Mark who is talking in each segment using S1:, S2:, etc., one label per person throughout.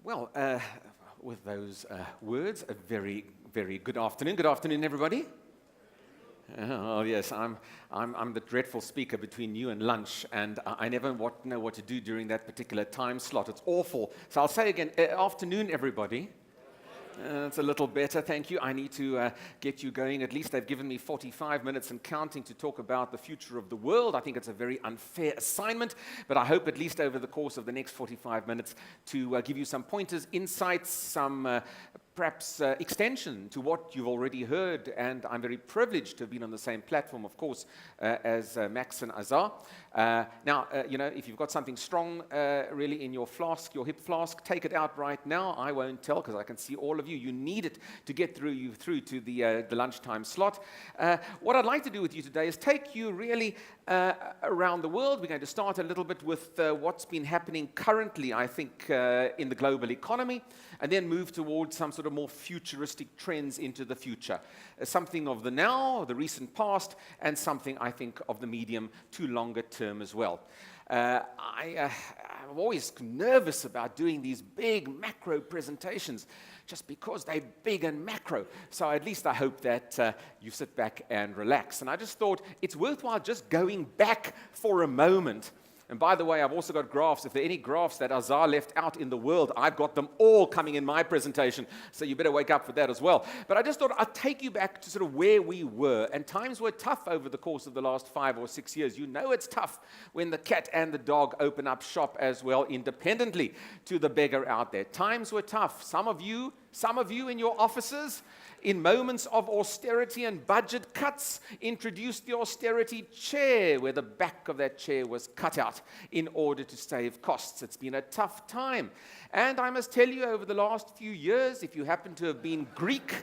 S1: Well, with those words, a very, very good afternoon. Good afternoon, everybody. Oh yes, I'm the dreadful speaker between you and lunch, and I never know what to do during that particular time slot. It's awful. So I'll say again, afternoon, everybody. It's a little better, thank you. I need to get you going. At least they've given me 45 minutes and counting to talk about the future of the world. I think it's a very unfair assignment, but I hope at least over the course of the next 45 minutes to give you some pointers, insights, some perhaps extension to what you've already heard. And I'm very privileged to have been on the same platform, of course, as Max and Azar. Now, if you've got something strong really in your flask, your hip flask, take it out right now. I won't tell because I can see all of you. You need it to get through to the lunchtime slot. What I'd like to do with you today is take you really around the world. We're going to start a little bit with what's been happening currently, I think, in the global economy, and then move towards some sort of more futuristic trends into the future. Something of the now, the recent past, and something, I think, of the medium to longer term as well. I'm always nervous about doing these big macro presentations just because they're big and macro. So at least I hope that you sit back and relax. And I just thought it's worthwhile just going back for a moment. And by the way, I've also got graphs. If there are any graphs that Azar left out in the world, I've got them all coming in my presentation. So you better wake up for that as well. But I just thought I'd take you back to sort of where we were. And times were tough over the course of the last 5 or 6 years. You know it's tough when the cat and the dog open up shop as well, independently to the beggar out there. Times were tough. Some of you in your offices, in moments of austerity and budget cuts, introduced the austerity chair, where the back of that chair was cut out in order to save costs. It's been a tough time. And I must tell you, over the last few years, if you happen to have been Greek,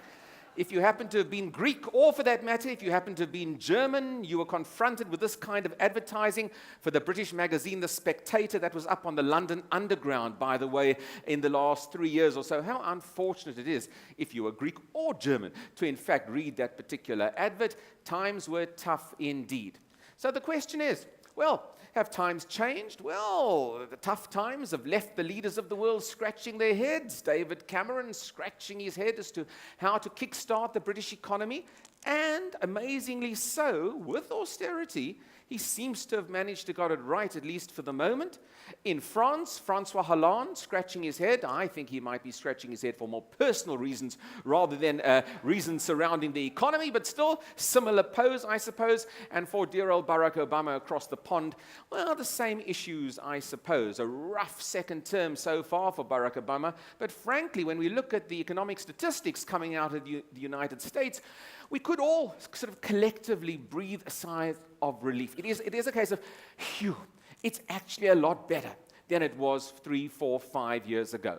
S1: or for that matter, if you happen to have been German, you were confronted with this kind of advertising for the British magazine The Spectator that was up on the London Underground, by the way, in the last 3 years or so. How unfortunate it is, if you were Greek or German, to in fact read that particular advert. Times were tough indeed. So the question is, well, have times changed? Well, the tough times have left the leaders of the world scratching their heads. David Cameron scratching his head as to how to kickstart the British economy. And amazingly so, with austerity, he seems to have managed to get it right, at least for the moment. In France, François Hollande scratching his head. I think he might be scratching his head for more personal reasons rather than reasons surrounding the economy, but still, similar pose, I suppose. And for dear old Barack Obama across the pond, well, the same issues, I suppose. A rough second term so far for Barack Obama. But frankly, when we look at the economic statistics coming out of the United States, we could all sort of collectively breathe a sigh of relief. It is a case of, phew, it's actually a lot better than it was 3, 4, 5 years ago.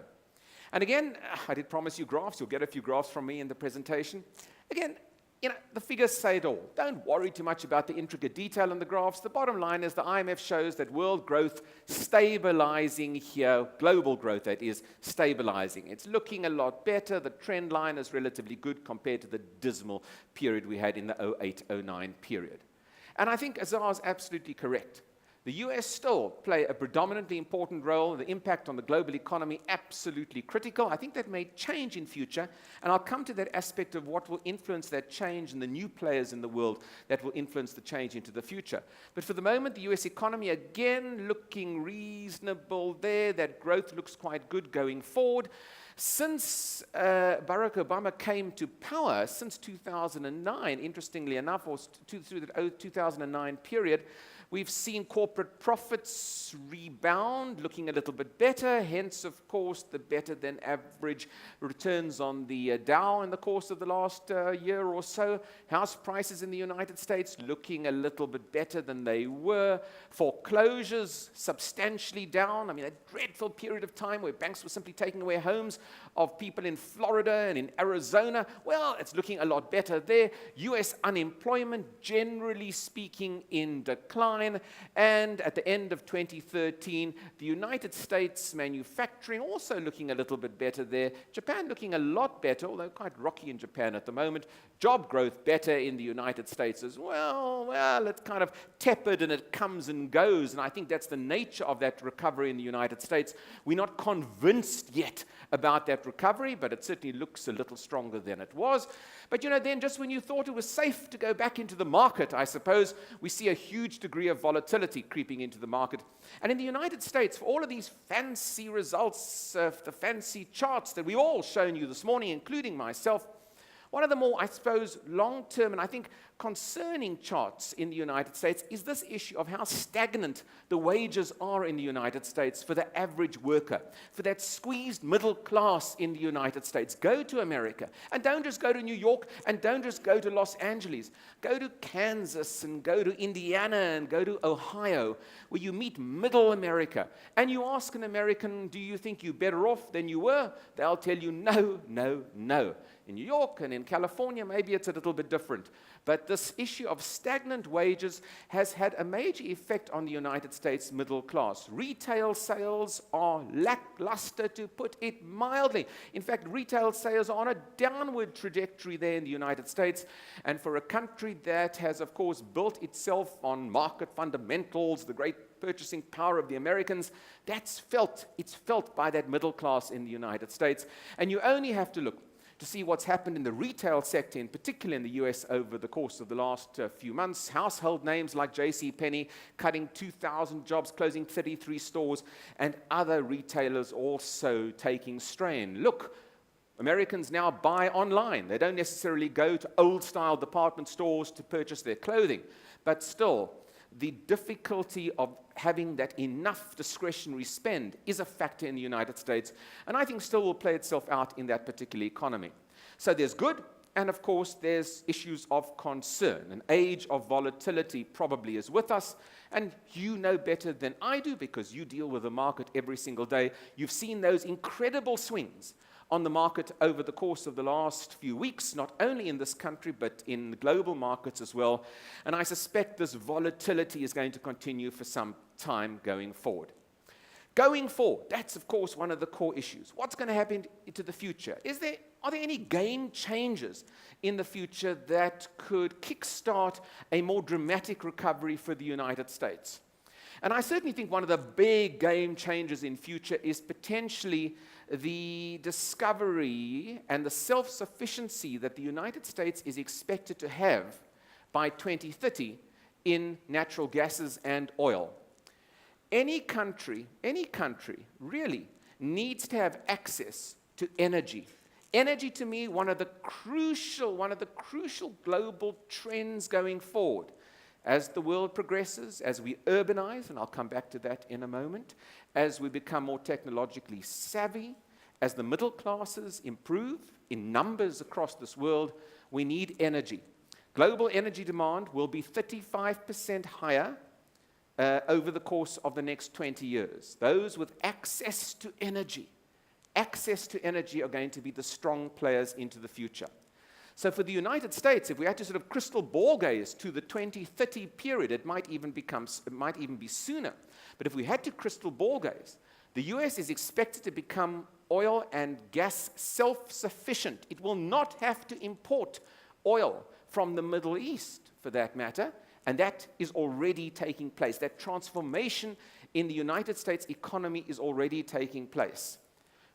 S1: And again, I did promise you graphs. You'll get a few graphs from me in the presentation. Again, the figures say it all. Don't worry too much about the intricate detail in the graphs. The bottom line is the IMF shows that world growth stabilizing here, global growth that is, stabilizing. It's looking a lot better. The trend line is relatively good compared to the dismal period we had in the 08-09 period. And I think Azar is absolutely correct. The US still play a predominantly important role. The impact on the global economy, absolutely critical. I think that may change in future, and I'll come to that aspect of what will influence that change and the new players in the world that will influence the change into the future. But for the moment, the US economy, again, looking reasonable there. That growth looks quite good going forward. Since Barack Obama came to power, since 2009, interestingly enough, or through the 2009 period, we've seen corporate profits rebound, looking a little bit better, hence, of course, the better than average returns on the Dow in the course of the last year or so. House prices in the United States looking a little bit better than they were. Foreclosures substantially down. I mean, a dreadful period of time where banks were simply taking away homes of people in Florida and in Arizona. Well, it's looking a lot better there. US unemployment, generally speaking, in decline. decline, and at the end of 2013, the United States manufacturing also looking a little bit better there. Japan looking a lot better, although quite rocky in Japan at the moment. Job growth better in the United States as well. Well, it's kind of tepid and it comes and goes, and I think that's the nature of that recovery in the United States. We're not convinced yet about that recovery, but it certainly looks a little stronger than it was. But then just when you thought it was safe to go back into the market, I suppose, we see a huge degree of volatility creeping into the market. And in the United States, for all of these fancy results, the fancy charts that we've all shown you this morning, including myself, one of the more, I suppose, long-term and I think concerning charts in the United States is this issue of how stagnant the wages are in the United States for the average worker, for that squeezed middle class in the United States. Go to America, and don't just go to New York, and don't just go to Los Angeles. Go to Kansas, and go to Indiana, and go to Ohio, where you meet middle America. And you ask an American, do you think you're better off than you were? They'll tell you, no, no, no. In New York and in California, maybe it's a little bit different. But this issue of stagnant wages has had a major effect on the United States middle class. Retail sales are lackluster, to put it mildly. In fact, retail sales are on a downward trajectory there in the United States. And for a country that has, of course, built itself on market fundamentals, the great purchasing power of the Americans, it's felt by that middle class in the United States. And you only have to look to see what's happened in the retail sector, in particular in the US over the course of the last few months. Household names like JCPenney cutting 2,000 jobs, closing 33 stores, and other retailers also taking strain. Look, Americans now buy online. They don't necessarily go to old-style department stores to purchase their clothing, but still, the difficulty of having that enough discretionary spend is a factor in the United States, and I think still will play itself out in that particular economy. So there's good, and of course there's issues of concern. An age of volatility probably is with us, and you know better than I do because you deal with the market every single day. You've seen those incredible swings on the market over the course of the last few weeks, not only in this country, but in the global markets as well. And I suspect this volatility is going to continue for some time going forward. Going forward, that's of course one of the core issues. What's going to happen into the future? Are there any game changers in the future that could kickstart a more dramatic recovery for the United States? And I certainly think one of the big game changers in future is potentially the discovery and the self-sufficiency that the United States is expected to have by 2030 in natural gases and oil. Any country really needs to have access to energy. Energy, to me, one of the crucial global trends going forward. As the world progresses, as we urbanize, and I'll come back to that in a moment, as we become more technologically savvy, as the middle classes improve in numbers across this world, we need energy. Global energy demand will be 35% higher over the course of the next 20 years. Those with access to energy are going to be the strong players into the future. So for the United States, if we had to sort of crystal ball gaze to the 2030 period, it might even be sooner. But if we had to crystal ball gaze, the US is expected to become oil and gas self-sufficient. It will not have to import oil from the Middle East, for that matter, and that is already taking place. That transformation in the United States economy is already taking place.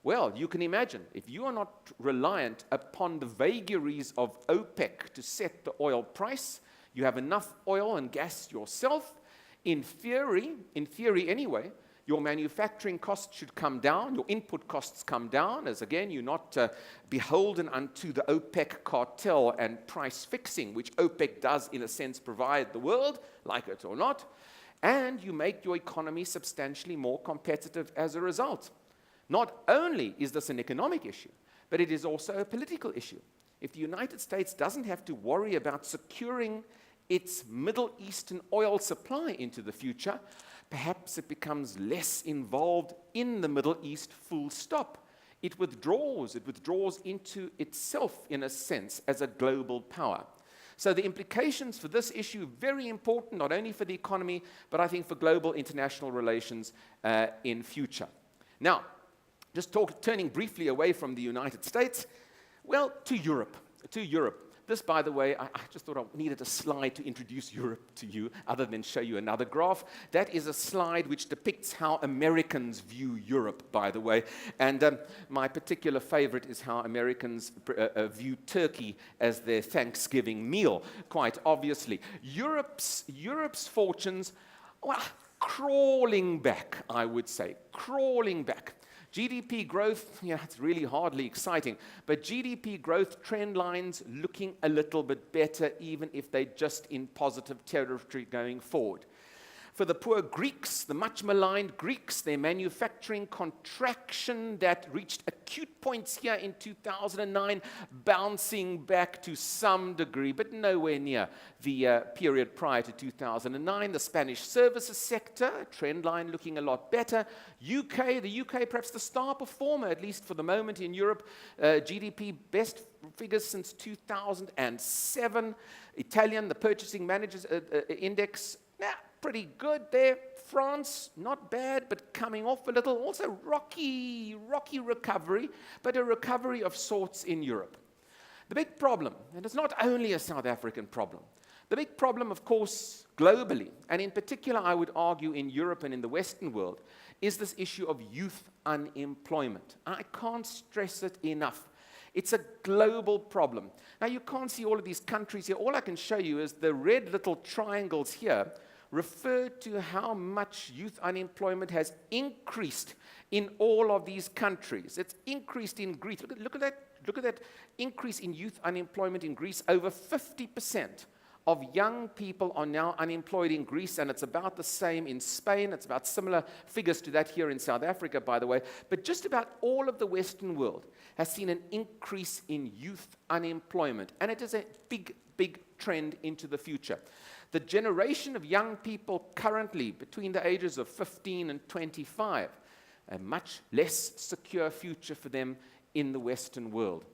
S1: Well, you can imagine, if you are not reliant upon the vagaries of OPEC to set the oil price, you have enough oil and gas yourself, in theory anyway, your manufacturing costs should come down, your input costs come down, as again, you're not beholden unto the OPEC cartel and price fixing, which OPEC does, in a sense, provide the world, like it or not, and you make your economy substantially more competitive as a result. Not only is this an economic issue, but it is also a political issue. If the United States doesn't have to worry about securing its Middle Eastern oil supply into the future, perhaps it becomes less involved in the Middle East full stop. It withdraws into itself, in a sense, as a global power. So the implications for this issue, very important, not only for the economy, but I think for global international relations in future. Now, just turning briefly away from the United States, well, to Europe. This, by the way, I just thought I needed a slide to introduce Europe to you, other than show you another graph. That is a slide which depicts how Americans view Europe, by the way. And my particular favorite is how Americans view turkey as their Thanksgiving meal, quite obviously. Europe's fortunes, well, crawling back, I would say, crawling back. GDP growth, yeah, it's really hardly exciting, but GDP growth trend lines looking a little bit better, even if they're just in positive territory going forward. For the poor Greeks, the much maligned Greeks, their manufacturing contraction that reached acute points here in 2009, bouncing back to some degree, but nowhere near the period prior to 2009. The Spanish services sector, trend line looking a lot better. The UK perhaps the star performer, at least for the moment in Europe. GDP best figures since 2007. Italian, the Purchasing Managers Index, pretty good there. France, not bad, but coming off a little. Also rocky recovery, but a recovery of sorts in Europe. The big problem, and it's not only a South African problem, the big problem, of course, globally, and in particular, I would argue in Europe and in the Western world, is this issue of youth unemployment. I can't stress it enough. It's a global problem. Now, you can't see all of these countries here. All I can show you is the red little triangles here refer to how much youth unemployment has increased in all of these countries. It's increased in Greece. Look at that increase in youth unemployment in Greece. Over 50% of young people are now unemployed in Greece, and it's about the same in Spain. It's about similar figures to that here in South Africa, by the way. But just about all of the Western world has seen an increase in youth unemployment, and it is a big trend into the future. The generation of young people currently between the ages of 15 and 25, a much less secure future for them in the Western world.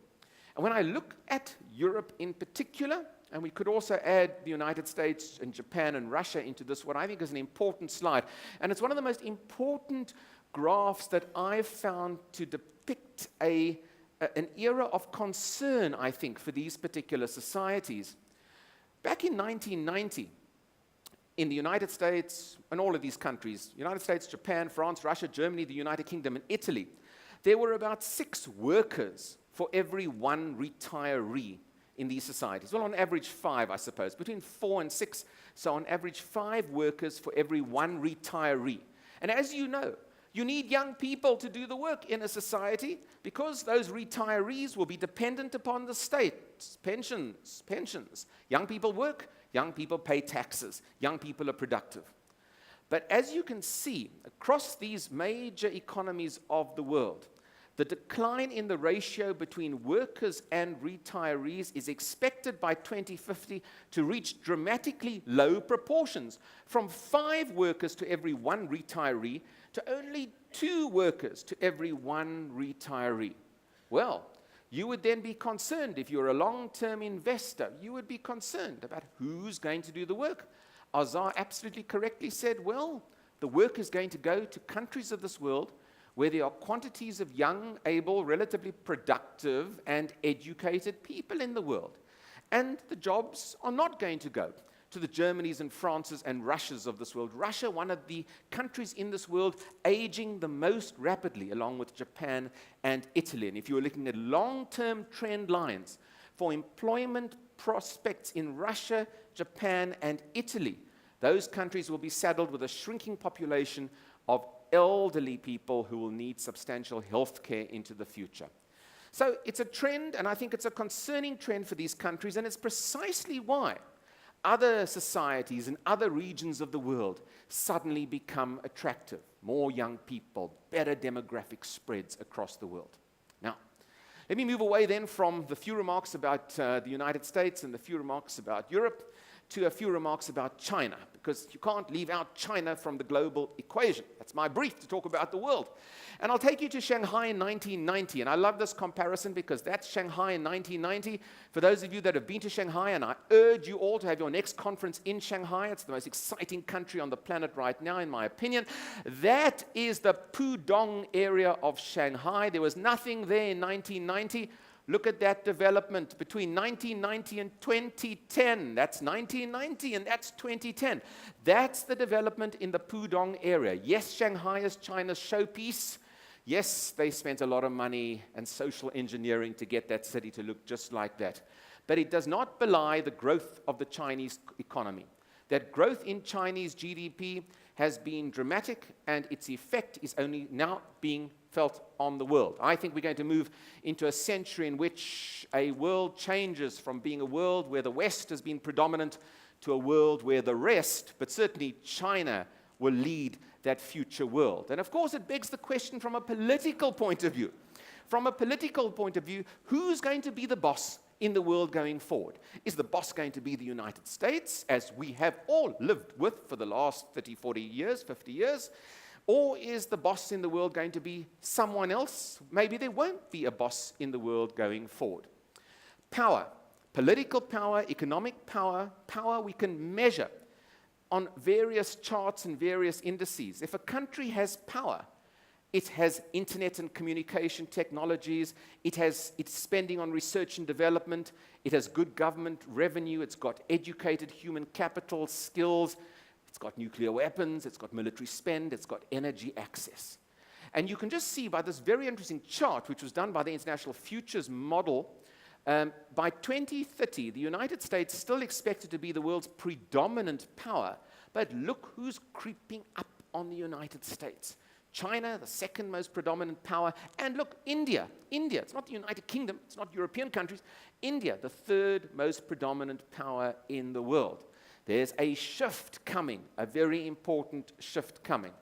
S1: And when I look at Europe in particular, and we could also add the United States and Japan and Russia into this, what I think is an important slide, and it's one of the most important graphs that I've found to depict an era of concern, I think, for these particular societies. Back in 1990, in the United States and all of these countries, United States, Japan, France, Russia, Germany, the United Kingdom, and Italy, there were about 6 workers for every 1 retiree in these societies. Well, on average 5, I suppose, between 4 and 6. So on average 5 workers for every 1 retiree. And as you know, you need young people to do the work in a society because those retirees will be dependent upon the state. Pensions. Young people work, young people pay taxes, young people are productive. But as you can see, across these major economies of the world, the decline in the ratio between workers and retirees is expected by 2050 to reach dramatically low proportions, from 5 workers to every 1 retiree to only 2 workers to every 1 retiree. Well, you would then be concerned, if you're a long-term investor, you would be concerned about who's going to do the work. Azar absolutely correctly said, well, the work is going to go to countries of this world where there are quantities of young, able, relatively productive and educated people in the world. And the jobs are not going to go to the Germanys and Frances and Russias of this world. Russia, one of the countries in this world aging the most rapidly, along with Japan and Italy. And if you're looking at long-term trend lines for employment prospects in Russia, Japan, and Italy, those countries will be saddled with a shrinking population of elderly people who will need substantial health care into the future. So it's a trend, and I think it's a concerning trend for these countries, and it's precisely why other societies in other regions of the world suddenly become attractive. More young people, better demographic spreads across the world. Now, let me move away then from the few remarks about the United States and the few remarks about Europe to a few remarks about China, because you can't leave out China from the global equation. That's my brief to talk about the world. And I'll take you to Shanghai in 1990. And I love this comparison because that's Shanghai in 1990. For those of you that have been to Shanghai, and I urge you all to have your next conference in Shanghai. It's the most exciting country on the planet right now, in my opinion. That is the Pudong area of Shanghai. There was nothing there in 1990. Look at that development between 1990 and 2010. That's 1990 and that's 2010. That's the development in the Pudong area. Yes, Shanghai is China's showpiece. Yes, they spent a lot of money and social engineering to get that city to look just like that. But it does not belie the growth of the Chinese economy. That growth in Chinese GDP has been dramatic, and its effect is only now being felt on the world. I think we're going to move into a century in which a world changes from being a world where the West has been predominant to a world where the rest, but certainly China, will lead that future world. And of course, it begs the question from a political point of view. From a political point of view, who's going to be the boss in the world going forward? Is the boss going to be the United States, as we have all lived with for the last 30, 40 years, 50 years? Or is the boss in the world going to be someone else? Maybe there won't be a boss in the world going forward. Power, political power, economic power, power we can measure on various charts and various indices. If a country has power, it has internet and communication technologies, it's spending on research and development, it has good government revenue, it's got educated human capital, skills, it's got nuclear weapons, it's got military spend, it's got energy access. And you can just see by this very interesting chart, which was done by the International Futures Model, by 2030, the United States is still expected to be the world's predominant power, but look who's creeping up on the United States. China, the second most predominant power, and look, India, it's not the United Kingdom, it's not European countries, India, the third most predominant power in the world. There's a shift coming, a very important shift coming.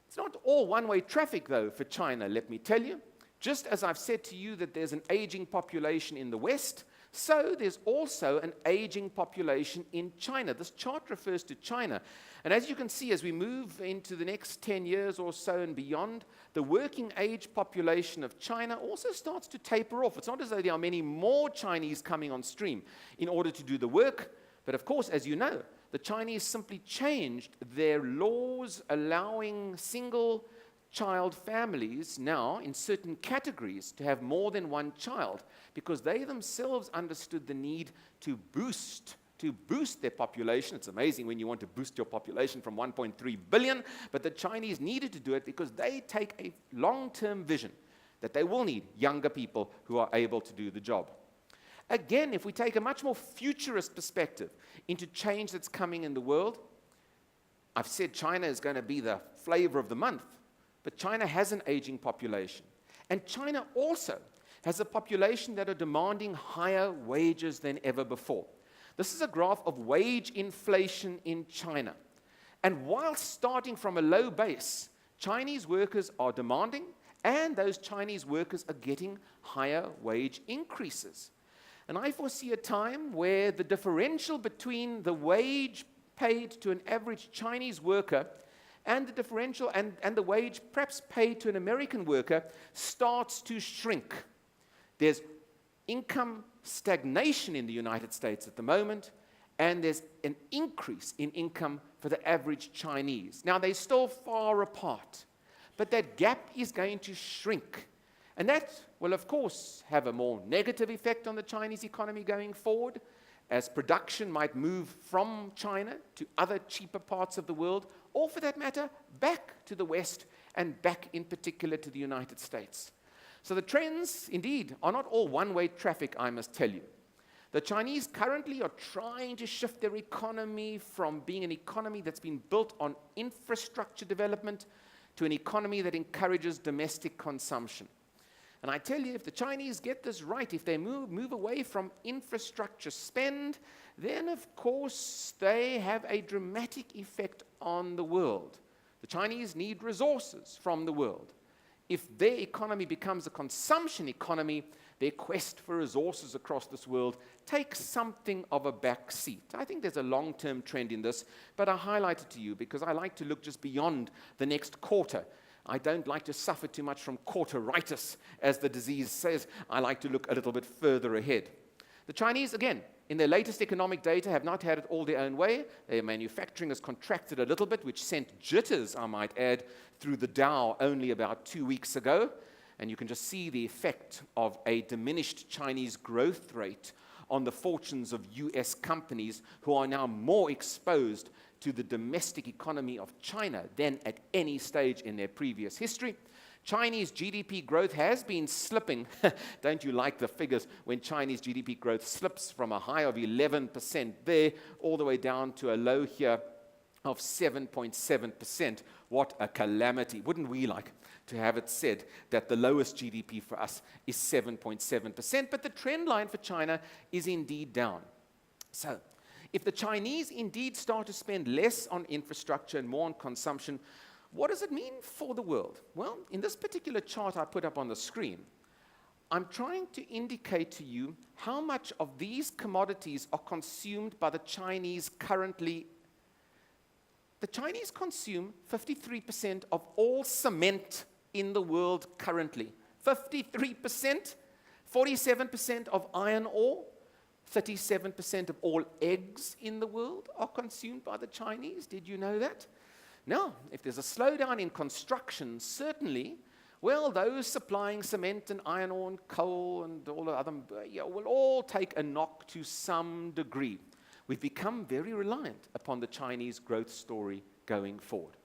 S1: It's not all one-way traffic, though, for China, let me tell you. Just as I've said to you that there's an aging population in the West, so there's also an aging population in China. This chart refers to China. And as you can see, as we move into the next 10 years or so and beyond, the working age population of China also starts to taper off. It's not as though there are many more Chinese coming on stream in order to do the work. But of course, as you know, the Chinese simply changed their laws allowing single-child families now in certain categories to have more than one child, because they themselves understood the need to boost their population. It's amazing when you want to boost your population from 1.3 billion, but the Chinese needed to do it because they take a long-term vision that they will need younger people who are able to do the job. Again, if we take a much more futurist perspective into change that's coming in the world, I've said China is going to be the flavor of the month, but China has an aging population. And China also has a population that are demanding higher wages than ever before. This is a graph of wage inflation in China. And while starting from a low base, Chinese workers are demanding, and those Chinese workers are getting higher wage increases. And I foresee a time where the differential between the wage paid to an average Chinese worker and the differential and the wage perhaps paid to an American worker starts to shrink. There's income stagnation in the United States at the moment, and there's an increase in income for the average Chinese. Now, they're still far apart, but that gap is going to shrink. And that will, of course, have a more negative effect on the Chinese economy going forward, as production might move from China to other cheaper parts of the world, or for that matter, back to the West, and back in particular to the United States. So the trends, indeed, are not all one-way traffic, I must tell you. The Chinese currently are trying to shift their economy from being an economy that's been built on infrastructure development to an economy that encourages domestic consumption. And I tell you, if the Chinese get this right, if they move away from infrastructure spend, then of course they have a dramatic effect on the world. The Chinese need resources from the world. if their economy becomes a consumption economy, their quest for resources across this world takes something of a back seat. I think there's a long-term trend in this, but I highlight it to you because I like to look just beyond the next quarter. I don't like to suffer too much from quarteritis, as the disease says. I like to look a little bit further ahead. The Chinese, again, in their latest economic data, have not had it all their own way. Their manufacturing has contracted a little bit, which sent jitters, I might add, through the Dow only about 2 weeks ago. And you can just see the effect of a diminished Chinese growth rate on the fortunes of US companies who are now more exposed to the domestic economy of China than at any stage in their previous history. Chinese GDP growth has been slipping. Don't you like the figures when Chinese GDP growth slips from a high of 11% there all the way down to a low here of 7.7%. What a calamity. Wouldn't we like to have it said that the lowest GDP for us is 7.7%, but the trend line for China is indeed down. So, if the Chinese indeed start to spend less on infrastructure and more on consumption, what does it mean for the world? Well, in this particular chart I put up on the screen, I'm trying to indicate to you how much of these commodities are consumed by the Chinese currently. The Chinese consume 53% of all cement in the world currently. 53%, 47% of iron ore, 37% of all eggs in the world are consumed by the Chinese. Did you know that? Now, if there's a slowdown in construction, certainly, well, those supplying cement and iron ore and coal and all the other, will all take a knock to some degree. We've become very reliant upon the Chinese growth story going forward.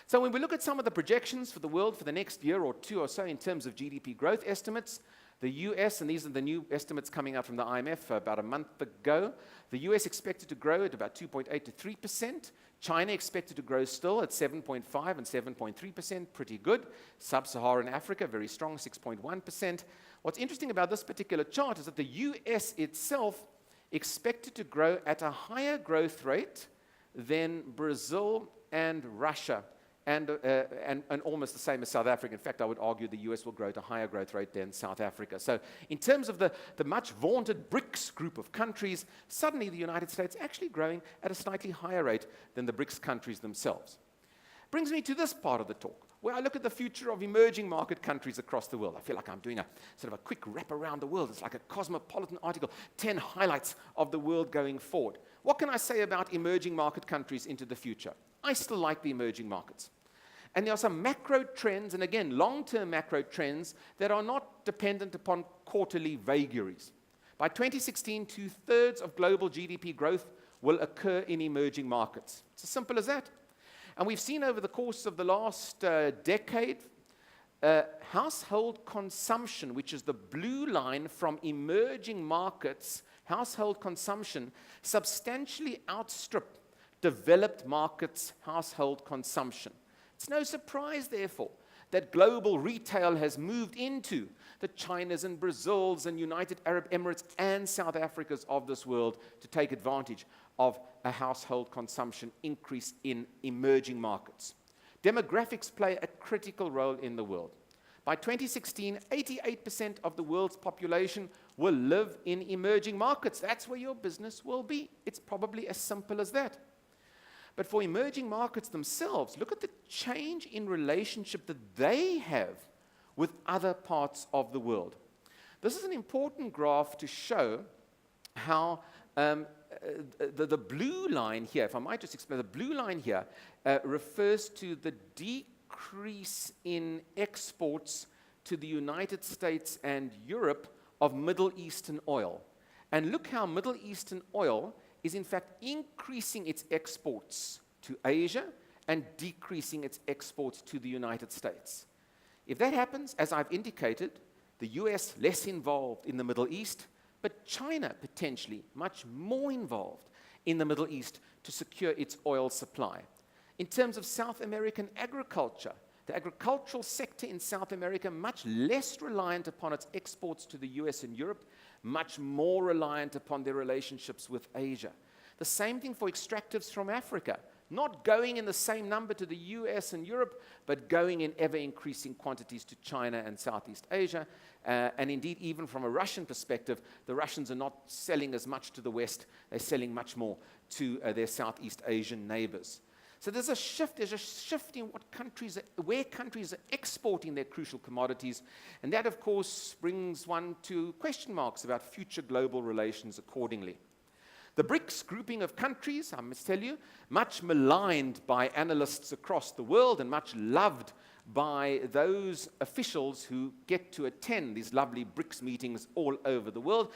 S1: So when we look at some of the projections for the world for the next year or two or so in terms of GDP growth estimates, the US, and these are the new estimates coming out from the IMF about a month ago, the US expected to grow at about 2.8 to 3%. China expected to grow still at 7.5 and 7.3%, pretty good. Sub-Saharan Africa, very strong, 6.1%. What's interesting about this particular chart is that the US itself expected to grow at a higher growth rate than Brazil and Russia, and almost the same as South Africa. In fact, I would argue the US will grow at a higher growth rate than South Africa. So in terms of the much vaunted BRICS group of countries, suddenly the United States actually growing at a slightly higher rate than the BRICS countries themselves. Brings me to this part of the talk, where I look at the future of emerging market countries across the world. I feel like I'm doing a sort of a quick wrap around the world. It's like a cosmopolitan article, 10 highlights of the world going forward. What can I say about emerging market countries into the future? I still like the emerging markets. And there are some macro trends, and again, long-term macro trends that are not dependent upon quarterly vagaries. By 2016, 2/3 of global GDP growth will occur in emerging markets. It's as simple as that. And we've seen over the course of the last decade, household consumption, which is the blue line from emerging markets, household consumption substantially outstrip developed markets' household consumption. It's no surprise, therefore, that global retail has moved into the Chinas and Brazils and United Arab Emirates and South Africas of this world to take advantage of a household consumption increase in emerging markets. Demographics play a critical role in the world. By 2016, 88% of the world's population will live in emerging markets. That's where your business will be. It's probably as simple as that. But for emerging markets themselves, look at the change in relationship that they have with other parts of the world. This is an important graph to show how the blue line here, if I might just explain, the blue line here refers to the decrease in exports to the United States and Europe of Middle Eastern oil. And look how Middle Eastern oil is in fact increasing its exports to Asia and decreasing its exports to the United States. If that happens, as I've indicated, the US less involved in the Middle East, but China potentially much more involved in the Middle East to secure its oil supply. In terms of South American agriculture, the agricultural sector in South America much less reliant upon its exports to the US and Europe, much more reliant upon their relationships with Asia. The same thing for extractives from Africa, not going in the same number to the US and Europe, but going in ever-increasing quantities to China and Southeast Asia. And indeed, even from a Russian perspective, the Russians are not selling as much to the West. They're selling much more to their Southeast Asian neighbors. So there's a shift in where countries are exporting their crucial commodities, and that, of course, brings one to question marks about future global relations accordingly. The BRICS grouping of countries, I must tell you, much maligned by analysts across the world and much loved by those officials who get to attend these lovely BRICS meetings all over the world.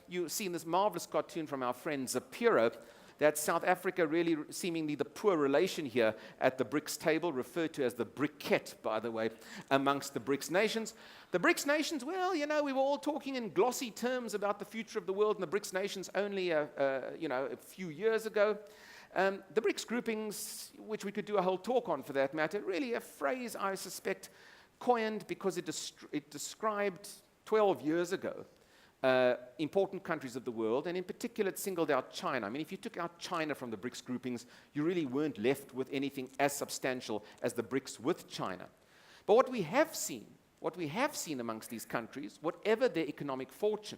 S1: You've seen this marvelous cartoon from our friend Zapiro, that South Africa really seemingly the poor relation here at the BRICS table, referred to as the briquette, by the way, amongst the BRICS nations. The BRICS nations, well, you know, we were all talking in glossy terms about the future of the world and the BRICS nations only, a few years ago. The BRICS groupings, which we could do a whole talk on for that matter, really a phrase I suspect coined because it described 12 years ago important countries of the world, and in particular it singled out China. I mean, if you took out China from the BRICS groupings, you really weren't left with anything as substantial as the BRICS with China. But what we have seen amongst these countries, whatever their economic fortune,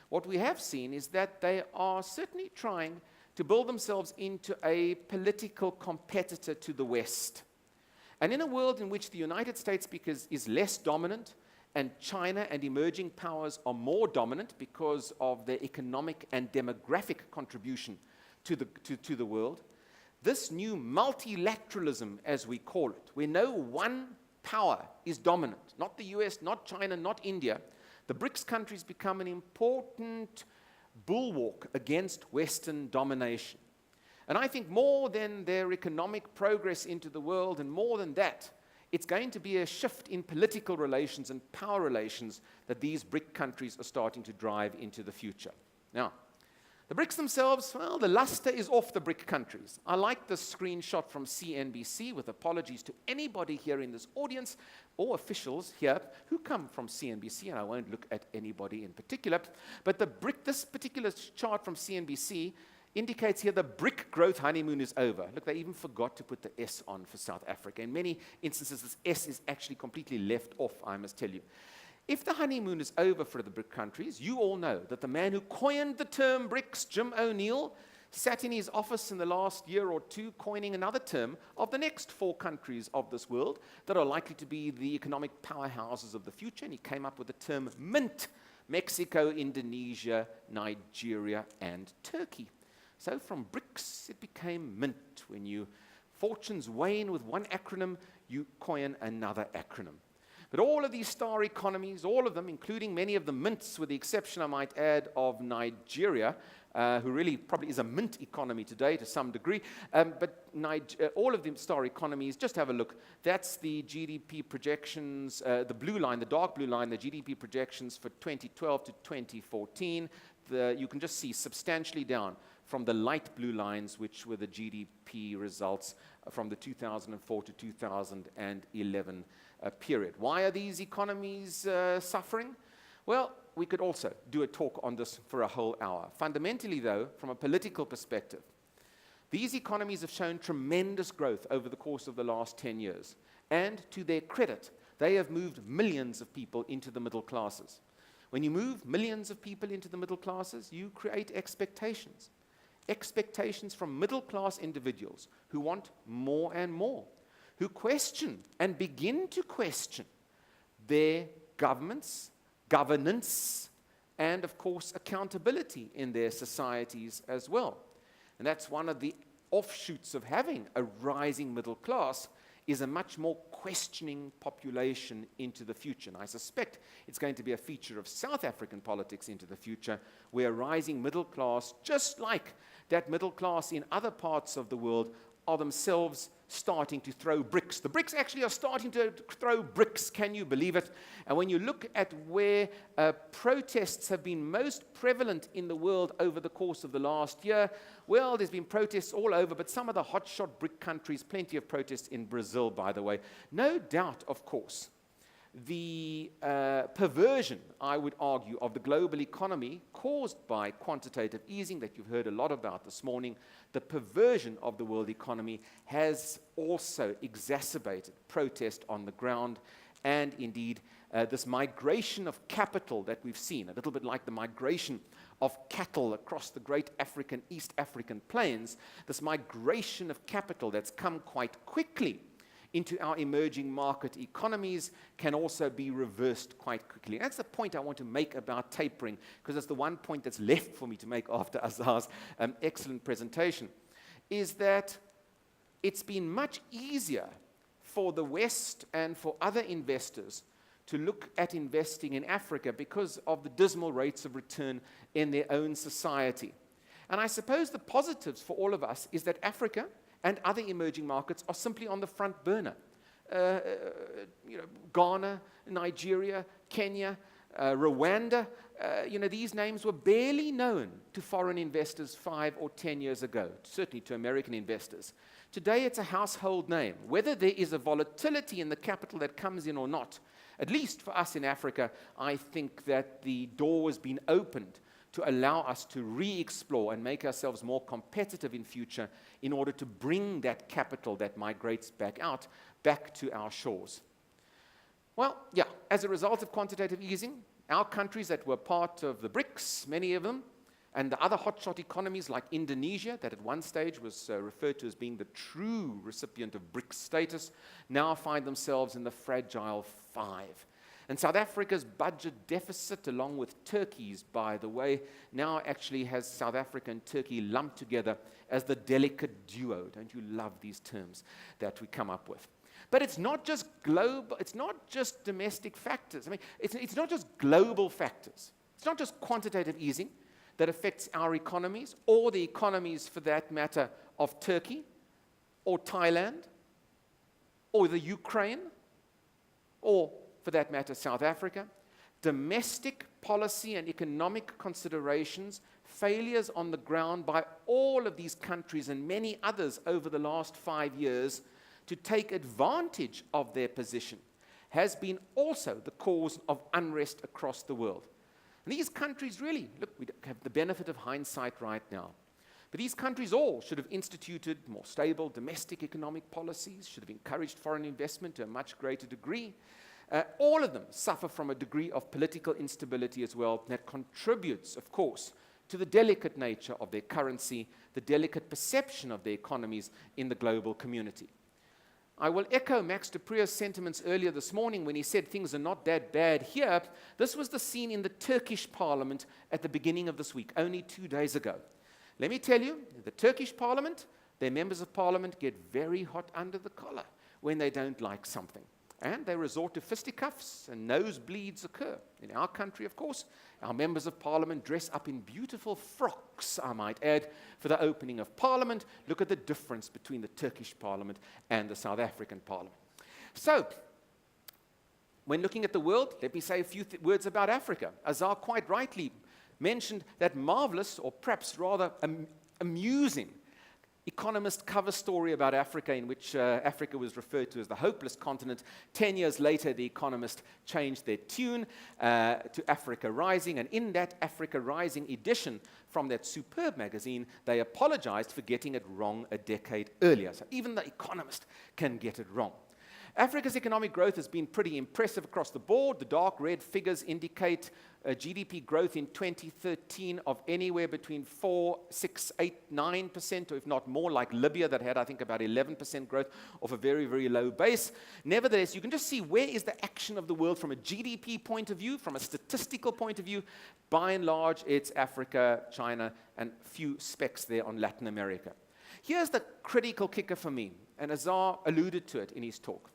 S1: what we have seen is that they are certainly trying to build themselves into a political competitor to the West. And in a world in which the United States is less dominant, and China and emerging powers are more dominant because of their economic and demographic contribution to the world, this new multilateralism, as we call it, where no one power is dominant, not the US, not China, not India, the BRICS countries become an important bulwark against Western domination. And I think more than their economic progress into the world, and more than that, it's going to be a shift in political relations and power relations that these BRIC countries are starting to drive into the future. Now, the BRICS themselves, well, the luster is off the BRIC countries. I like this screenshot from CNBC, with apologies to anybody here in this audience or officials here who come from CNBC, and I won't look at anybody in particular. But this particular chart from CNBC indicates here the BRIC growth honeymoon is over. Look, they even forgot to put the S on for South Africa. In many instances, this S is actually completely left off, I must tell you. If the honeymoon is over for the BRIC countries, you all know that the man who coined the term BRICS, Jim O'Neill, sat in his office in the last year or two coining another term of the next 4 countries of this world that are likely to be the economic powerhouses of the future, and he came up with the term MINT: Mexico, Indonesia, Nigeria, and Turkey. So from BRICS, it became MINT. When your fortunes wane with one acronym, you coin another acronym. But all of these star economies, all of them, including many of the mints, with the exception, I might add, of Nigeria, who really probably is a mint economy today to some degree, but all of the star economies, just have a look. That's the GDP projections, the blue line, the dark blue line, the GDP projections for 2012 to 2014. You can just see substantially down from the light blue lines, which were the GDP results from the 2004 to 2011 period. Why are these economies suffering? Well, we could also do a talk on this for a whole hour. Fundamentally, though, from a political perspective, these economies have shown tremendous growth over the course of the last 10 years. And to their credit, they have moved millions of people into the middle classes. When you move millions of people into the middle classes, you create expectations. Expectations from middle-class individuals who want more and more, who question and begin to question their governments, governance, and, of course, accountability in their societies as well. And that's one of the offshoots of having a rising middle class, is a much more questioning population into the future. And I suspect it's going to be a feature of South African politics into the future, where a rising middle class, just like that middle class in other parts of the world, are themselves starting to throw bricks. The BRICS actually are starting to throw bricks, can you believe it? And when you look at where protests have been most prevalent in the world over the course of the last year, well, there's been protests all over, but some of the hotshot BRIC countries, plenty of protests in Brazil, by the way. No doubt, of course, the perversion, I would argue, of the global economy caused by quantitative easing that you've heard a lot about this morning, the perversion of the world economy has also exacerbated protest on the ground, and indeed this migration of capital that we've seen, a little bit like the migration of cattle across the great East African plains, this migration of capital that's come quite quickly into our emerging market economies can also be reversed quite quickly. And that's the point I want to make about tapering, because it's the one point that's left for me to make after Azar's excellent presentation, is that it's been much easier for the West and for other investors to look at investing in Africa because of the dismal rates of return in their own society. And I suppose the positives for all of us is that Africa and other emerging markets are simply on the front burner. Ghana, Nigeria, Kenya, Rwanda, these names were barely known to foreign investors 5 or 10 years ago, certainly to American investors. Today it's a household name. Whether there is a volatility in the capital that comes in or not, at least for us in Africa, I think that the door has been opened to allow us to re-explore and make ourselves more competitive in future in order to bring that capital that migrates back out, back to our shores. Well, yeah, as a result of quantitative easing, our countries that were part of the BRICS, many of them, and the other hotshot economies like Indonesia, that at one stage was referred to as being the true recipient of BRICS status, now find themselves in the fragile 5. And South Africa's budget deficit, along with Turkey's, by the way, now actually has South Africa and Turkey lumped together as the delicate duo. Don't you love these terms that we come up with? But it's not just global, it's not just domestic factors. I mean, it's not just global factors. It's not just quantitative easing that affects our economies, or the economies, for that matter, of Turkey, or Thailand, or the Ukraine, or for that matter, South Africa. Domestic policy and economic considerations, failures on the ground by all of these countries and many others over the last 5 years to take advantage of their position, has been also the cause of unrest across the world. And these countries really, look, we have the benefit of hindsight right now, but these countries all should have instituted more stable domestic economic policies, should have encouraged foreign investment to a much greater degree. All of them suffer from a degree of political instability as well that contributes, of course, to the delicate nature of their currency, the delicate perception of their economies in the global community. I will echo Max de Pree's sentiments earlier this morning when he said things are not that bad here. This was the scene in the Turkish parliament at the beginning of this week, only 2 days ago. Let me tell you, the Turkish parliament, their members of parliament get very hot under the collar when they don't like something. And they resort to fisticuffs and nosebleeds occur. In our country, of course, our members of parliament dress up in beautiful frocks, I might add, for the opening of parliament. Look at the difference between the Turkish parliament and the South African parliament. So, when looking at the world, let me say a few words about Africa. Azar quite rightly mentioned that marvelous, or perhaps rather amusing, Economist cover story about Africa, in which Africa was referred to as the hopeless continent. 10 years later, the Economist changed their tune to Africa Rising, and in that Africa Rising edition from that superb magazine, they apologized for getting it wrong a decade earlier. So even the Economist can get it wrong. Africa's economic growth has been pretty impressive across the board. The dark red figures indicate GDP growth in 2013 of anywhere between 4, 6, 8, 9%, or if not more, like Libya that had, I think, about 11% growth off a very, very low base. Nevertheless, you can just see where is the action of the world from a GDP point of view, from a statistical point of view. By and large, it's Africa, China, and a few specks there on Latin America. Here's the critical kicker for me, and Azar alluded to it in his talk.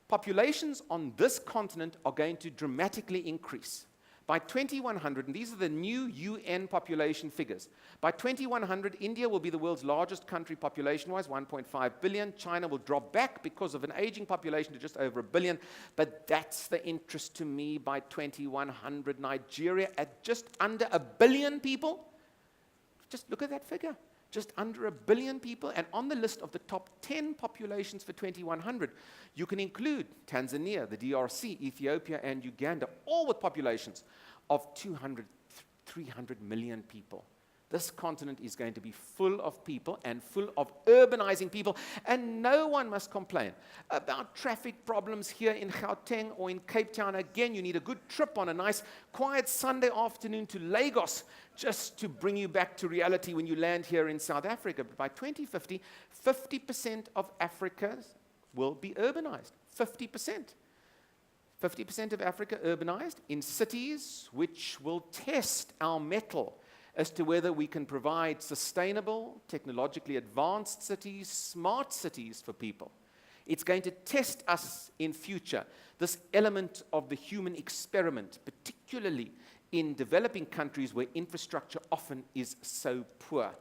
S1: Populations on this continent are going to dramatically increase. By 2100, and these are the new UN population figures, by 2100, India will be the world's largest country population-wise, 1.5 billion. China will drop back because of an aging population to just over 1 billion. But that's the interest to me. By 2100, Nigeria at just under 1 billion people. Just look at that figure. just under 1 billion people. And on the list of the top 10 populations for 2100, you can include Tanzania, the DRC, Ethiopia, and Uganda, all with populations of 200, 300 million people. This continent is going to be full of people and full of urbanizing people, and no one must complain about traffic problems here in Gauteng or in Cape Town. Again, you need a good trip on a nice, quiet Sunday afternoon to Lagos just to bring you back to reality when you land here in South Africa. But by 2050, 50% of Africa will be urbanized. 50%. 50% of Africa urbanized in cities which will test our mettle as to whether we can provide sustainable, technologically advanced cities, smart cities for people. It's going to test us in future, this element of the human experiment, particularly in developing countries where infrastructure often is so poor.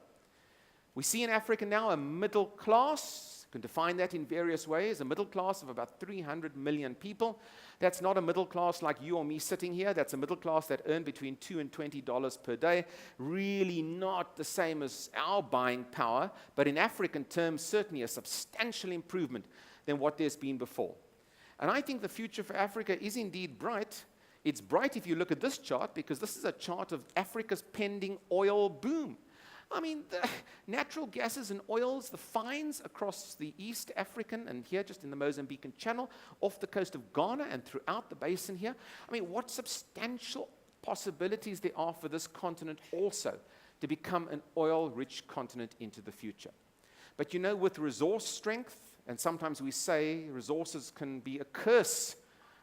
S1: We see in Africa now a middle class. You can define that in various ways, a middle class of about 300 million people. That's not a middle class like you or me sitting here. That's a middle class that earn between $2 and $20 per day. Really not the same as our buying power, but in African terms, certainly a substantial improvement than what there's been before. And I think the future for Africa is indeed bright. It's bright if you look at this chart, because this is a chart of Africa's pending oil boom. I mean, the natural gases and oils, the finds across the East African and here just in the Mozambican Channel, off the coast of Ghana and throughout the basin here. I mean, what substantial possibilities there are for this continent also to become an oil-rich continent into the future. But you know, with resource strength, and sometimes we say resources can be a curse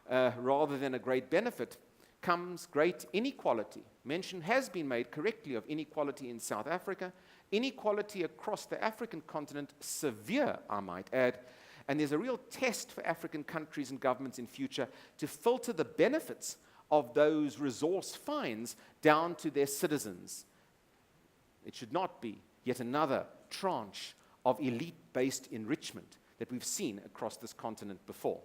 S1: rather than a great benefit, comes great inequality. Mention has been made correctly of inequality in South Africa, inequality across the African continent, severe, I might add, and there's a real test for African countries and governments in future to filter the benefits of those resource finds down to their citizens. It should not be yet another tranche of elite-based enrichment that we've seen across this continent before.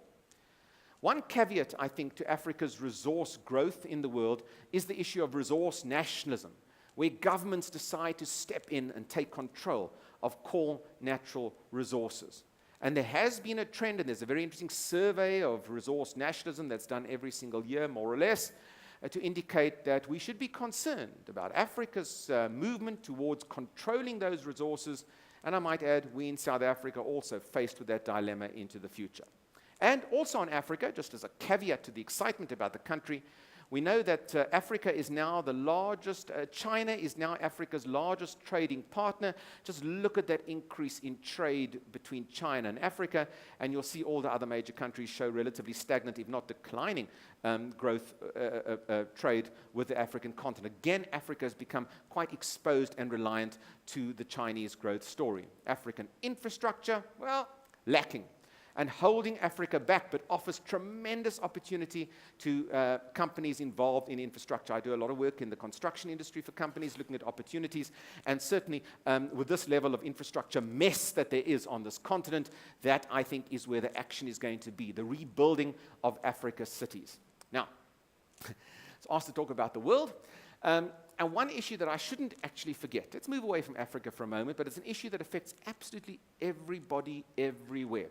S1: One caveat, I think, to Africa's resource growth in the world is the issue of resource nationalism, where governments decide to step in and take control of core natural resources. And there has been a trend, and there's a very interesting survey of resource nationalism that's done every single year, more or less, to indicate that we should be concerned about Africa's movement towards controlling those resources. And I might add, we in South Africa also faced with that dilemma into the future. And also in Africa, just as a caveat to the excitement about the country, we know that Africa is now the largest, China is now Africa's largest trading partner. Just look at that increase in trade between China and Africa, and you'll see all the other major countries show relatively stagnant, if not declining, growth trade with the African continent. Again, Africa has become quite exposed and reliant to the Chinese growth story. African infrastructure, well, lacking, and holding Africa back, but offers tremendous opportunity to companies involved in infrastructure. I do a lot of work in the construction industry for companies looking at opportunities, and certainly with this level of infrastructure mess that there is on this continent, that I think is where the action is going to be, the rebuilding of Africa's cities. Now, I was asked to talk about the world, and one issue that I shouldn't actually forget, let's move away from Africa for a moment, but it's an issue that affects absolutely everybody everywhere.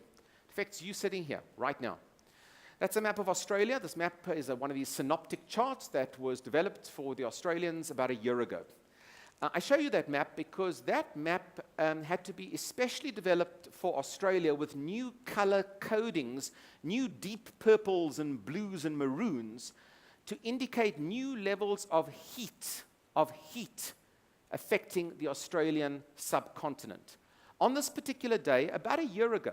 S1: Affects you sitting here right now. That's a map of Australia. This map is one of these synoptic charts that was developed for the Australians about a year ago. I show you that map because that map had to be especially developed for Australia with new color codings, new deep purples and blues and maroons to indicate new levels of heat affecting the Australian subcontinent. On this particular day, about a year ago,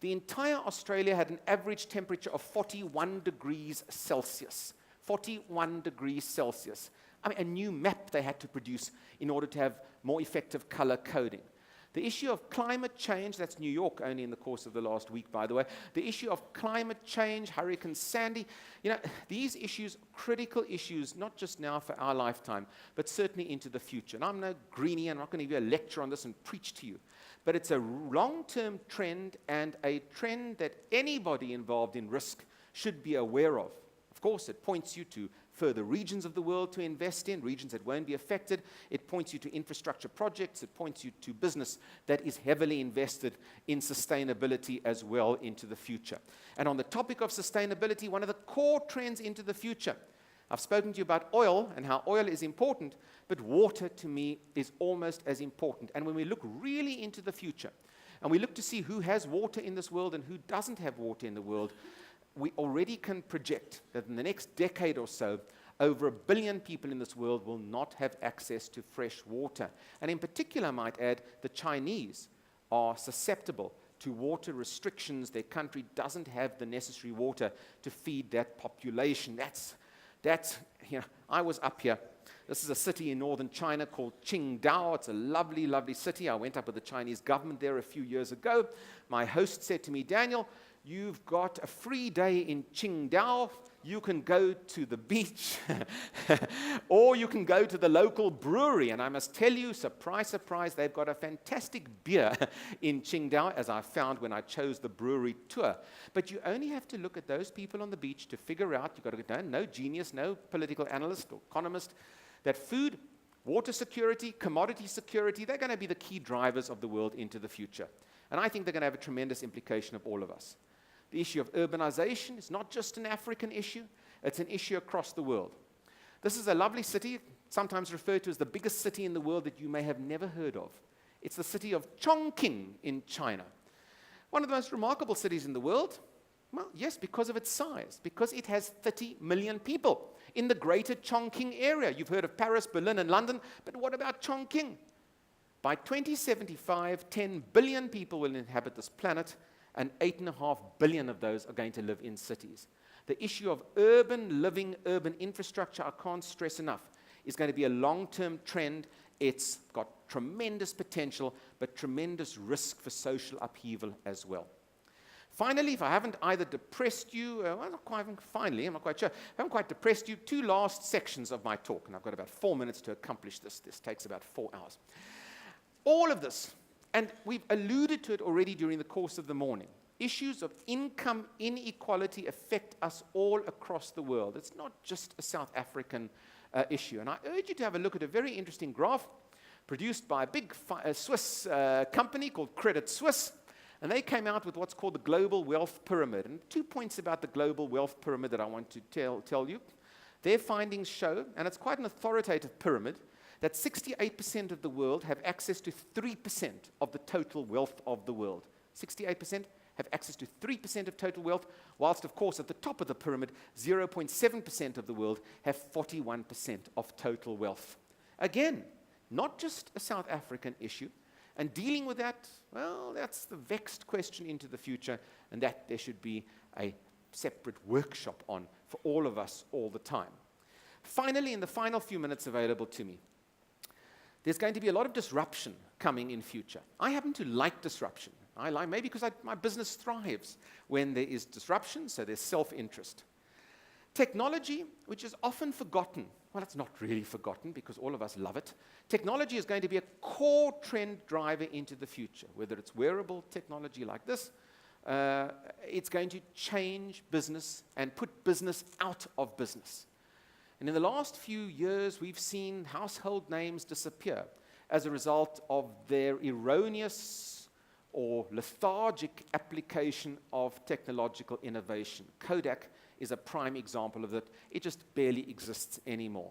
S1: the entire Australia had an average temperature of 41 degrees Celsius. 41 degrees Celsius. I mean, a new map they had to produce in order to have more effective color coding. The issue of climate change, that's New York only in the course of the last week, by the way. The issue of climate change, Hurricane Sandy, you know, these issues, critical issues, not just now for our lifetime, but certainly into the future. And I'm no greenie, I'm not going to give you a lecture on this and preach to you. But it's a long-term trend, and a trend that anybody involved in risk should be aware of. Of course, it points you to further regions of the world to invest in, regions that won't be affected. It points you to infrastructure projects. It points you to business that is heavily invested in sustainability as well into the future. And on the topic of sustainability, one of the core trends into the future, I've spoken to you about oil and how oil is important, but water to me is almost as important. And when we look really into the future, and we look to see who has water in this world and who doesn't have water in the world, we already can project that in the next decade or so, over 1 billion people in this world will not have access to fresh water. And in particular, I might add, the Chinese are susceptible to water restrictions. Their country doesn't have the necessary water to feed that population. I was up here. This is a city in northern China called Qingdao. It's a lovely, lovely city. I went up with the Chinese government there a few years ago. My host said to me, Daniel, you've got a free day in Qingdao. You can go to the beach or you can go to the local brewery. And I must tell you, surprise, surprise, they've got a fantastic beer in Qingdao, as I found when I chose the brewery tour. But you only have to look at those people on the beach to figure out, you've got to go down, no genius, no political analyst or economist, that food, water security, commodity security, they're going to be the key drivers of the world into the future. And I think they're going to have a tremendous implication of all of us. The issue of urbanization is not just an African issue, it's an issue across the world. This is a lovely city, sometimes referred to as the biggest city in the world that you may have never heard of. It's the city of Chongqing in China. One of the most remarkable cities in the world. Well, yes, because of its size, because it has 30 million people in the greater Chongqing area. You've heard of Paris, Berlin, and London, but what about Chongqing? By 2075, 10 billion people will inhabit this planet, and 8.5 billion of those are going to live in cities. The issue of urban living, urban infrastructure, I can't stress enough, is going to be a long-term trend. It's got tremendous potential, but tremendous risk for social upheaval as well. Finally, if I haven't either depressed you, I'm not quite sure, I haven't quite depressed you, 2 last sections of my talk, and I've got about 4 minutes to accomplish this. This takes about 4 hours. All of this, and we've alluded to it already during the course of the morning, issues of income inequality affect us all across the world. It's not just a South African issue. And I urge you to have a look at a very interesting graph produced by a big Swiss company called Credit Suisse. And they came out with what's called the Global Wealth Pyramid. And 2 points about the Global Wealth Pyramid that I want to tell you. Their findings show, and it's quite an authoritative pyramid, that 68% of the world have access to 3% of the total wealth of the world. 68% have access to 3% of total wealth, whilst, of course, at the top of the pyramid, 0.7% of the world have 41% of total wealth. Again, not just a South African issue. And dealing with that, well, that's the vexed question into the future, and that there should be a separate workshop on for all of us all the time. Finally, in the final few minutes available to me, there's going to be a lot of disruption coming in future. I happen to like disruption. I like, maybe because my business thrives when there is disruption, so there's self-interest. Technology, which is often forgotten, well, it's not really forgotten because all of us love it. Technology is going to be a core trend driver into the future, whether it's wearable technology like this, it's going to change business and put business out of business. And in the last few years, we've seen household names disappear as a result of their erroneous or lethargic application of technological innovation. Kodak is a prime example of that. It just barely exists anymore.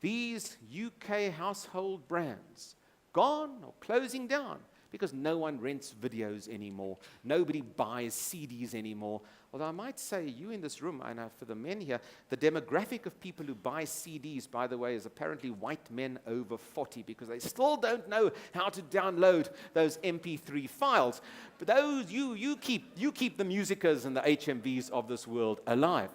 S1: These UK household brands, gone or closing down because no one rents videos anymore. Nobody buys CDs anymore. Although I might say, you in this room, I know for the men here, the demographic of people who buy CDs, by the way, is apparently white men over 40 because they still don't know how to download those MP3 files. But those, you keep the musicas and the HMVs of this world alive.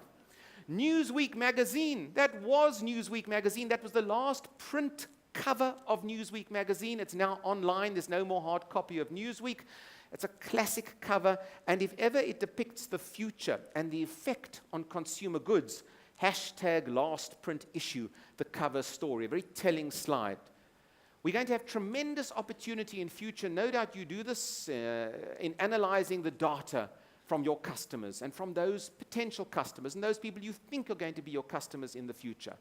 S1: Newsweek magazine, that was Newsweek magazine. That was the last print cover of Newsweek magazine. It's now online. There's no more hard copy of Newsweek. It's a classic cover, and if ever it depicts the future and the effect on consumer goods, hashtag last print issue, the cover story, a very telling slide. We're going to have tremendous opportunity in future. No doubt you do this in analyzing the data from your customers and from those potential customers and those people you think are going to be your customers in the future.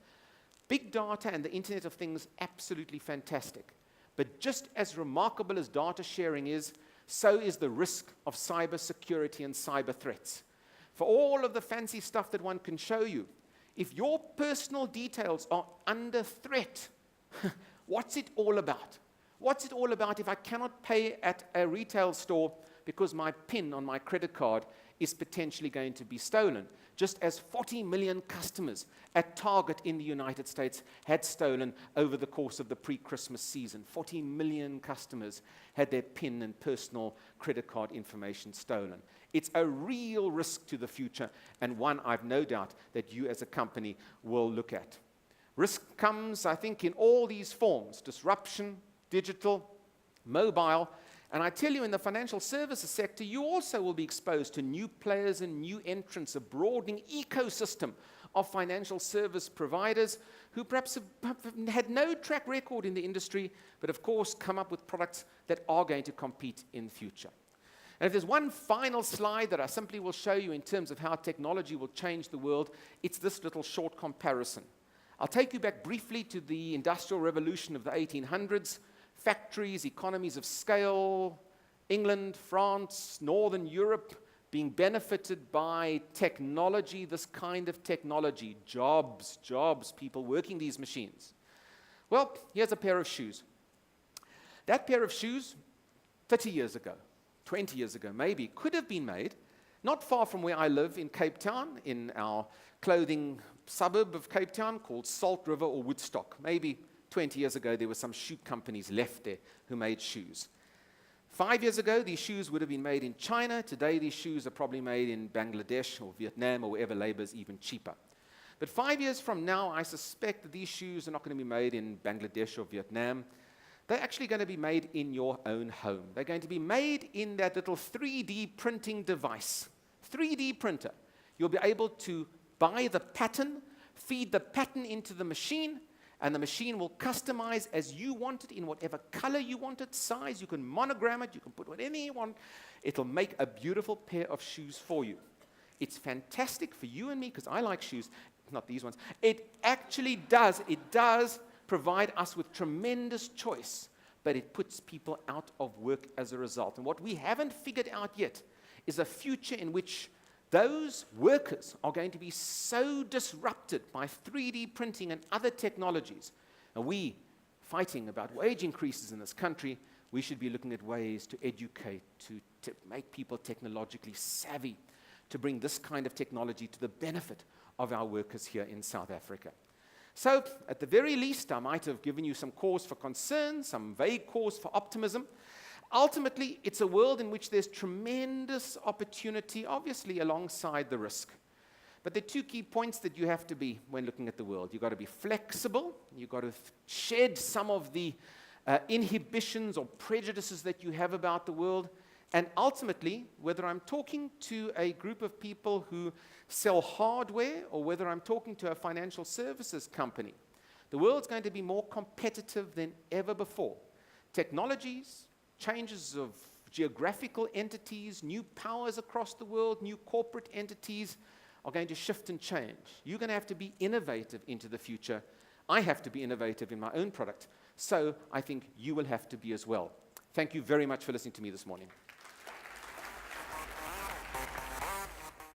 S1: Big data and the Internet of Things, absolutely fantastic. But just as remarkable as data sharing is, so is the risk of cyber security and cyber threats. For all of the fancy stuff that one can show you, if your personal details are under threat, what's it all about? What's it all about if I cannot pay at a retail store because my PIN on my credit card is potentially going to be stolen? Just as 40 million customers at Target in the United States had stolen over the course of the pre-Christmas season. 40 million customers had their PIN and personal credit card information stolen. It's a real risk to the future, and one I've no doubt that you as a company will look at. Risk comes, I think, in all these forms: disruption, digital, mobile. And I tell you, in the financial services sector, you also will be exposed to new players and new entrants, a broadening ecosystem of financial service providers who perhaps have had no track record in the industry, but of course come up with products that are going to compete in the future. And if there's one final slide that I simply will show you in terms of how technology will change the world, it's this little short comparison. I'll take you back briefly to the Industrial Revolution of the 1800s. Factories, economies of scale, England, France, Northern Europe being benefited by technology, this kind of technology, jobs, people working these machines. Well, here's a pair of shoes. That pair of shoes, 30 years ago, 20 years ago maybe, could have been made not far from where I live in Cape Town, in our clothing suburb of Cape Town called Salt River or Woodstock. Maybe 20 years ago, there were some shoe companies left there who made shoes. 5 years ago, these shoes would have been made in China. Today, these shoes are probably made in Bangladesh or Vietnam or wherever labor is even cheaper. But 5 years from now, I suspect that these shoes are not going to be made in Bangladesh or Vietnam. They're actually going to be made in your own home. They're going to be made in that little 3D printing device. 3D printer. You'll be able to buy the pattern, feed the pattern into the machine, and the machine will customize as you want it in whatever color you want it, size. You can monogram it. You can put whatever you want. It'll make a beautiful pair of shoes for you. It's fantastic for you and me because I like shoes, not these ones. It actually does. It does provide us with tremendous choice, but it puts people out of work as a result. And what we haven't figured out yet is a future in which those workers are going to be so disrupted by 3D printing and other technologies. And we, fighting about wage increases in this country, we should be looking at ways to educate, to make people technologically savvy, to bring this kind of technology to the benefit of our workers here in South Africa. So, at the very least, I might have given you some cause for concern, some vague cause for optimism. Ultimately, it's a world in which there's tremendous opportunity, obviously alongside the risk. But there are two key points that you have to be when looking at the world. You've got to be flexible. You've got to shed some of the inhibitions or prejudices that you have about the world. And ultimately, whether I'm talking to a group of people who sell hardware or whether I'm talking to a financial services company, the world's going to be more competitive than ever before. Technologies, changes of geographical entities, new powers across the world, new corporate entities are going to shift and change. You're going to have to be innovative into the future. I have to be innovative in my own product. So I think you will have to be as well. Thank you very much for listening to me this morning.